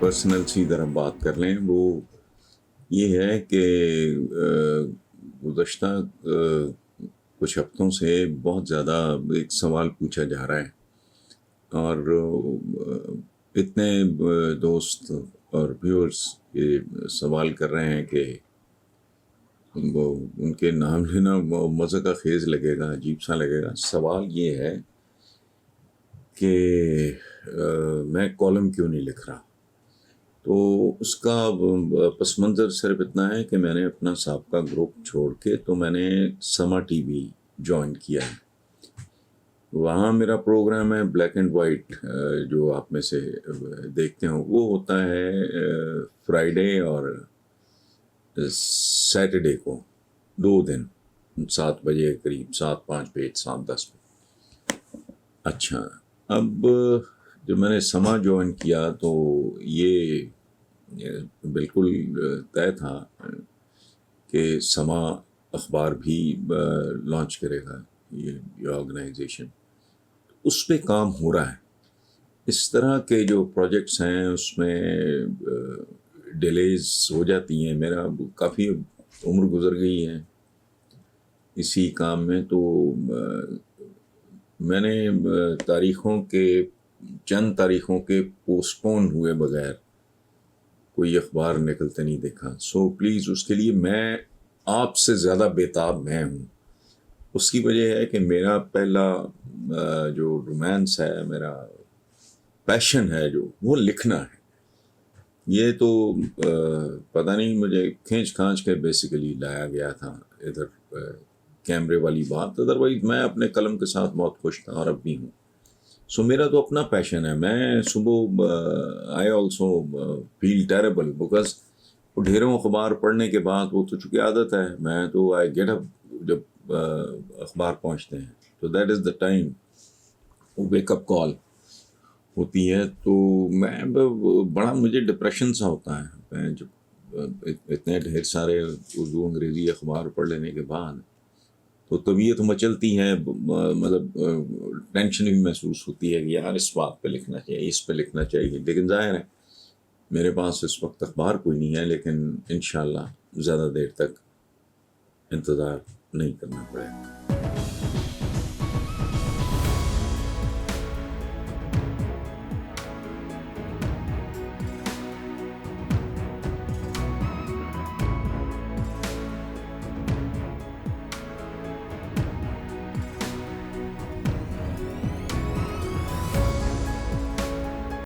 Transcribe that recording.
Personal سی طرح بات کر لیں، وہ یہ ہے کہ گزشتہ کچھ ہفتوں سے بہت زیادہ ایک سوال پوچھا جا رہا ہے، اور اتنے دوست اور ویورز یہ سوال کر رہے ہیں کہ وہ ان کے نام لینا مزے کا خیز لگے گا، عجیب سا لگے گا۔ سوال یہ ہے کہ میں کالم کیوں نہیں لکھ رہا؟ تو اس کا پس منظر صرف اتنا ہے کہ میں نے اپنا سابقہ گروپ چھوڑ کے تو میں نے سما ٹی وی جوائن کیا ہے۔ وہاں میرا پروگرام ہے بلیک اینڈ وائٹ، جو آپ میں سے دیکھتے ہوں، وہ ہوتا ہے فرائیڈے اور سیٹرڈے کو، 2 دن، 7 بجے قریب، 7:05 7:10 پہ۔ اچھا، اب جب میں نے سما جوائن کیا تو یہ بالکل طے تھا کہ سما اخبار بھی لانچ کرے گا، یہ آرگنائزیشن، اس پہ کام ہو رہا ہے۔ اس طرح کے جو پروجیکٹس ہیں اس میں ڈیلیز ہو جاتی ہیں۔ میرا کافی عمر گزر گئی ہے اسی کام میں، تو میں نے چند تاریخوں کے پوسٹ پون ہوئے بغیر کوئی اخبار نکلتے نہیں دیکھا۔ سو پلیز اس کے لیے میں آپ سے زیادہ بےتاب میں ہوں۔ اس کی وجہ ہے کہ میرا پہلا جو رومانس ہے، میرا پیشن ہے جو، وہ لکھنا ہے۔ یہ تو پتہ نہیں مجھے کھینچ کھانچ کے بیسیکلی لایا گیا تھا ادھر، کیمرے والی بات۔ ادروائز میں اپنے قلم کے ساتھ بہت خوش تھا اور اب بھی ہوں۔ سو میرا تو اپنا پیشن ہے۔ میں صبح I also feel terrible because وہ ڈھیروں اخبار پڑھنے کے بعد، وہ تو چونکہ عادت ہے، میں تو آئی گیٹ اپ جب اخبار پہنچتے ہیں، تو that is the time wake up call ہوتی ہے۔ تو میں بڑا مجھے ڈپریشن سا ہوتا ہے، میں جب اتنے ڈھیر سارے اردو انگریزی اخبار پڑھ لینے کے بعد تو طبیعت مچلتی ہے، مطلب ٹینشن بھی محسوس ہوتی ہے کہ یار اس بات پہ لکھنا چاہیے، اس پہ لکھنا چاہیے۔ لیکن ظاہر ہے میرے پاس اس وقت اخبار کوئی نہیں ہے، لیکن انشاءاللہ زیادہ دیر تک انتظار نہیں کرنا پڑے گا۔